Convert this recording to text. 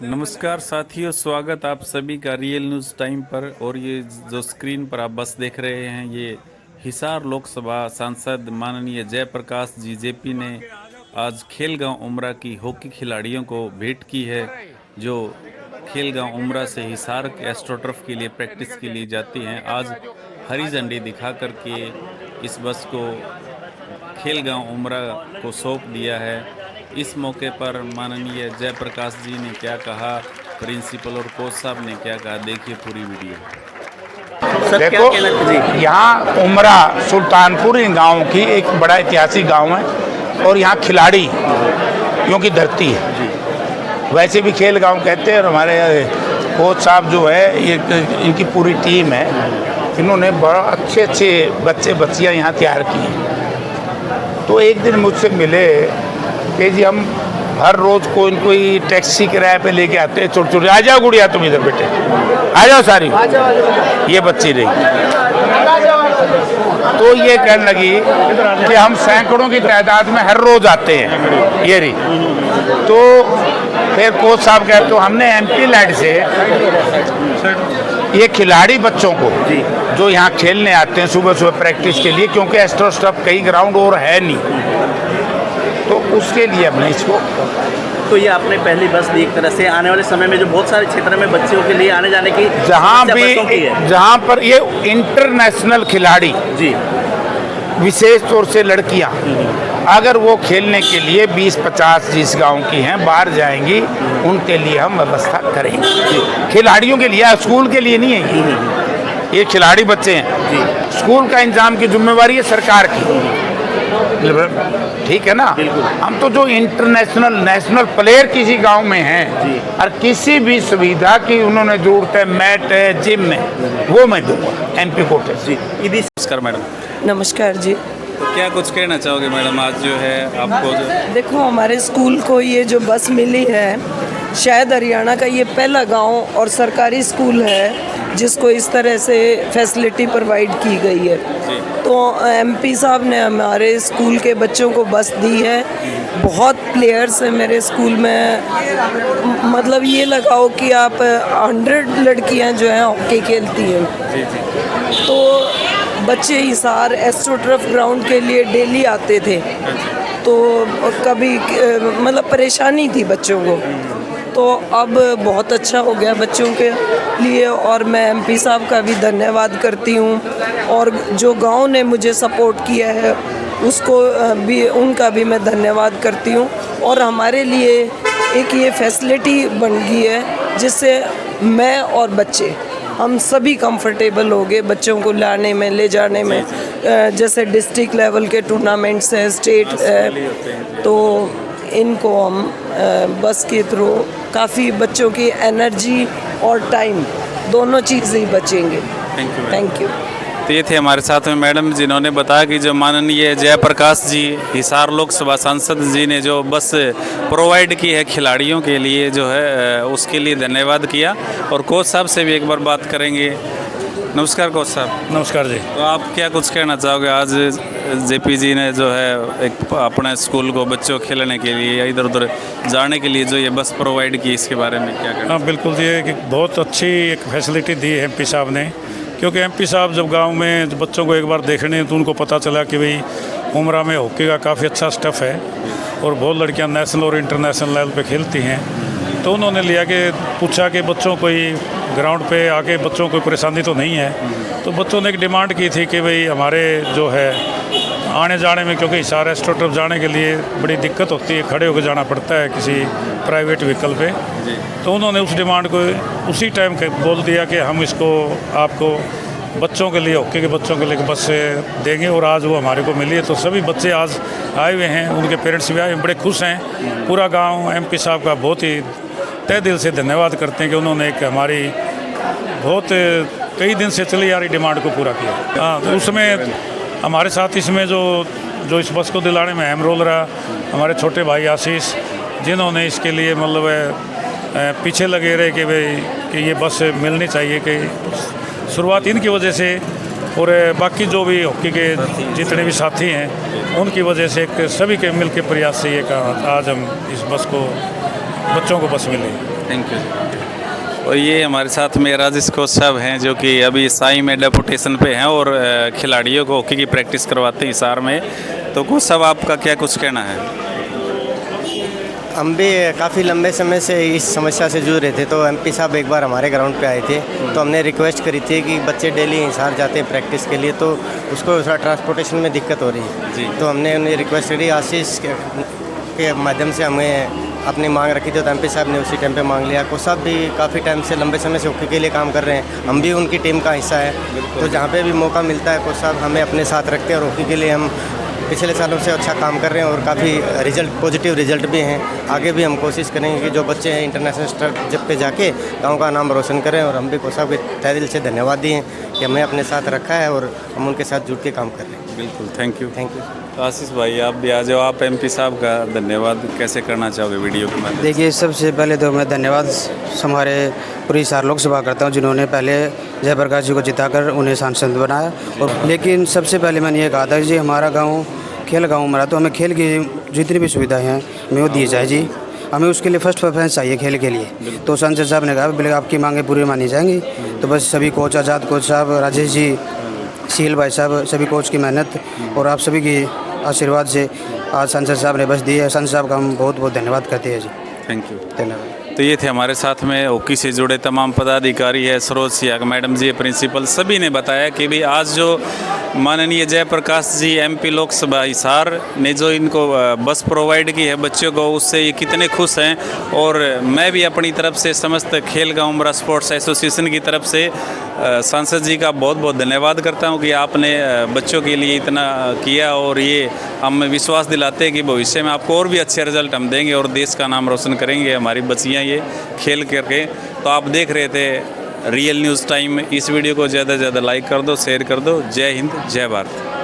नमस्कार साथियों, स्वागत आप सभी का रियल न्यूज़ टाइम पर। और ये जो स्क्रीन पर आप बस देख रहे हैं, ये हिसार लोकसभा सांसद माननीय जयप्रकाश जी जेपी ने आज खेलगांव उमरा की हॉकी खिलाड़ियों को भेंट की है, जो खेलगांव उमरा से हिसार के एस्ट्रोटर्फ के लिए प्रैक्टिस के लिए जाती हैं। आज हरी झंडी दिखा करके इस बस को खेलगांव उमरा को सौंप दिया है। इस मौके पर माननीय जयप्रकाश जी ने क्या कहा, प्रिंसिपल और कोच साहब ने क्या कहा, देखिए पूरी वीडियो। देखो, यहाँ उमरा सुल्तानपुर गांव की एक बड़ा ऐतिहासिक गांव है और यहाँ खिलाड़ी क्योंकि धरती है, वैसे भी खेल गांव कहते हैं। और हमारे कोच साहब जो है, ये इनकी पूरी टीम है, इन्होंने बड़ा अच्छे अच्छे बच्चे बच्चियाँ यहाँ तैयार की हैं। तो एक दिन मुझसे मिले कि जी हम हर रोज़ कोई न कोई टैक्सी किराए पे लेके आते हैं, छोटे छोटे। आ जाओ गुड़िया, तुम इधर बेटे, आ जाओ सारी, ये बच्ची रही। तो ये कहने लगी कि हम सैकड़ों की तादाद में हर रोज़ आते हैं, ये रही। तो फिर कोच साहब कहते, तो हमने एमपी लैड से ये खिलाड़ी बच्चों को जो यहाँ खेलने आते हैं सुबह सुबह प्रैक्टिस के लिए, क्योंकि एस्ट्रो स्टफ कई ग्राउंड और है नहीं, तो उसके लिए हमने इसको। तो ये आपने पहली बस दी एक तरह से आने वाले समय में जो बहुत सारे क्षेत्र में बच्चों के लिए आने जाने की जहाँ पर ये इंटरनेशनल खिलाड़ी जी, विशेष तौर से लड़कियाँ अगर वो खेलने के लिए 20-50 जिस गांव की हैं बाहर जाएंगी, उनके लिए हम व्यवस्था करेंगे। खिलाड़ियों के लिए, स्कूल के लिए नहीं है, ये खिलाड़ी बच्चे हैं। स्कूल का इंतजाम की जिम्मेवारी है सरकार की, ठीक है ना। हम तो जो इंटरनेशनल नेशनल प्लेयर किसी गांव में हैं और किसी भी सुविधा की उन्होंने जरूरत है, मैट है, जिम में, वो मैं दूंगा एमपी कोटे से। नमस्कार मैडम। नमस्कार जी। तो क्या कुछ कहना चाहोगे मैडम, आज जो है आपको देखो, हमारे स्कूल को ये जो बस मिली है, शायद हरियाणा का ये पहला गांव और सरकारी स्कूल है जिसको इस तरह से फैसिलिटी प्रोवाइड की गई है। तो एमपी साहब ने हमारे स्कूल के बच्चों को बस दी है। बहुत प्लेयर्स हैं मेरे स्कूल में, मतलब ये लगाओ कि आप 100 लड़कियां जो हैं हॉकी खेलती हैं। तो बच्चे हिसार एस्ट्रोटर्फ ग्राउंड के लिए डेली आते थे, तो कभी मतलब परेशानी थी बच्चों को, तो अब बहुत अच्छा हो गया बच्चों के लिए। और मैं एमपी साहब का भी धन्यवाद करती हूँ, और जो गांव ने मुझे सपोर्ट किया है उसको भी, उनका भी मैं धन्यवाद करती हूँ। और हमारे लिए एक ये फैसिलिटी बन गई है जिससे मैं और बच्चे हम सभी कंफर्टेबल हो गए बच्चों को लाने में, ले जाने में। जैसे डिस्ट्रिक्ट लेवल के टूर्नामेंट्स हैं, स्टेट है, तो इनको हम बस के थ्रू काफ़ी बच्चों की एनर्जी और टाइम दोनों चीज़ ही बचेंगे। Thank you. तो ये थे हमारे साथ में मैडम, जिन्होंने बताया कि जो माननीय जयप्रकाश जी हिसार लोकसभा सांसद जी ने जो बस प्रोवाइड की है खिलाड़ियों के लिए, जो है उसके लिए धन्यवाद किया। और कोच साहब से भी एक बार बात करेंगे। नमस्कार कोच साहब। नमस्कार जी। तो आप क्या कुछ कहना चाहोगे, आज जेपी जी ने जो है एक अपने स्कूल को बच्चों खेलने के लिए या इधर उधर जाने के लिए जो ये बस प्रोवाइड की, इसके बारे में क्या कहना? हाँ बिल्कुल, ये एक बहुत अच्छी एक फैसिलिटी दी है एमपी साहब ने, क्योंकि एमपी साहब जब गांव में बच्चों को एक बार देखने, तो उनको पता चला कि भाई उमरा में हॉकी का काफ़ी अच्छा स्टफ़ है और बहुत लड़कियां नेशनल और इंटरनेशनल लेवल पे खेलती हैं। तो उन्होंने लिया कि पूछा कि बच्चों कोई ग्राउंड पे आके बच्चों को परेशानी तो नहीं है। तो बच्चों ने एक डिमांड की थी कि भाई हमारे जो है आने जाने में, क्योंकि हिसार एस्ट्रोटर्फ जाने के लिए बड़ी दिक्कत होती है, खड़े होकर जाना पड़ता है किसी प्राइवेट व्हीकल पे। तो उन्होंने उस डिमांड को उसी टाइम बोल दिया कि हम इसको आपको बच्चों के लिए, हॉकी के बच्चों के लिए बस देंगे। और आज वो हमारे को मिली है, तो सभी बच्चे आज आए हुए हैं, उनके पेरेंट्स भी आए हैं, बड़े खुश हैं। पूरा गाँव एमपी साहब का बहुत ही तहे दिल से धन्यवाद करते हैं कि उन्होंने एक हमारी बहुत कई दिन से चली आ रही डिमांड को पूरा किया। हाँ, तो उसमें हमारे साथ इसमें जो इस बस को दिलाने में अहम रोल रहा, हमारे छोटे भाई आशीष, जिन्होंने इसके लिए मतलब पीछे लगे रहे कि भाई कि ये बस मिलनी चाहिए, कि शुरुआत इनकी वजह से और बाकी जो भी हॉकी के जितने भी साथी हैं उनकी वजह से एक सभी के मिल के प्रयास से ये आज हम इस बस को बच्चों को बस मिली। Thank you. और ये हमारे साथ में राजेश कोच साहब हैं जो कि अभी साई में डेपुटेशन पे हैं और खिलाड़ियों को हॉकी की प्रैक्टिस करवाते हैं हिसार में। तो कोच साहब आपका क्या कुछ कहना है? हम भी काफ़ी लंबे समय से इस समस्या से जूझ रहे थे, तो एमपी साहब एक बार हमारे ग्राउंड पे आए थे, तो हमने रिक्वेस्ट करी थी कि बच्चे डेली हिसार जाते हैं प्रैक्टिस के लिए, तो उसको थोड़ा ट्रांसपोर्टेशन में दिक्कत हो रही है जी। तो हमने उन्हें रिक्वेस्ट करी, आशीष के माध्यम से हमें अपनी मांग रखी थी, तो एमपी साहब ने उसी टाइम पे मांग लिया। कोच साहब भी काफ़ी टाइम से लंबे समय से हॉकी के लिए काम कर रहे हैं, हम भी उनकी टीम का हिस्सा है, तो जहाँ पे भी मौका मिलता है कोच साहब हमें अपने साथ रखते हैं और हॉकी के लिए हम पिछले सालों से अच्छा काम कर रहे हैं और काफ़ी पॉजिटिव रिजल्ट भी हैं। आगे भी हम कोशिश करेंगे कि जो बच्चे हैं इंटरनेशनल स्तर जब पे जाके गांव का नाम रोशन करें, और हम भी कोच साहब के तहे दिल से धन्यवाद दिए कि हमें अपने साथ रखा है और हम उनके साथ जुड़ के काम कर रहे हैं। बिल्कुल, थैंक यू। Thank you. तो आशीष भाई आप भी आ जाओ, आप एमपी साहब का धन्यवाद कैसे करना चाहोगे वीडियो के माध्यम से? देखिए, सबसे पहले तो मैं धन्यवाद हमारे पूरी हिसार लोकसभा करता हूं जिन्होंने पहले जयप्रकाश जी को जिताकर उन्हें सांसद बनाया। और लेकिन सबसे पहले मैंने ये कहा था जी हमारा गांव खेल गांव हमारा, तो हमें खेल की जितनी भी सुविधाएं हैं हमें वो दी जाए जी। हमें उसके लिए फर्स्ट प्रेफरेंस चाहिए खेल के लिए। तो सांसद साहब ने कहा बिल्कुल आपकी मांगें पूरी मानी जाएंगी। तो बस सभी कोच, आज़ाद कोच साहब, राजेश जी, सील भाई साहब, सभी कोच की मेहनत और आप सभी की आशीर्वाद से आज सांसद साहब ने बस दी है। सांसद साहब का हम बहुत बहुत धन्यवाद करते हैं जी। Thank you. धन्यवाद। तो ये थे हमारे साथ में हॉकी से जुड़े तमाम पदाधिकारी है, सरोज सियाग मैडम जी, प्रिंसिपल, सभी ने बताया कि भाई आज जो माननीय जयप्रकाश जी एमपी लोकसभा हिसार ने जो इनको बस प्रोवाइड की है बच्चों को, उससे ये कितने खुश हैं। और मैं भी अपनी तरफ से समस्त खेल गाँव उमरा स्पोर्ट्स एसोसिएशन की तरफ से सांसद जी का बहुत बहुत धन्यवाद करता हूं कि आपने बच्चों के लिए इतना किया, और ये हम विश्वास दिलाते हैं कि भविष्य में आपको और भी अच्छे रिजल्ट हम देंगे और देश का नाम रोशन करेंगे हमारी बच्चियाँ ये खेल करके। तो आप देख रहे थे रियल न्यूज़ टाइम। इस वीडियो को ज़्यादा से ज़्यादा लाइक कर दो, शेयर कर दो। जय हिंद, जय भारत।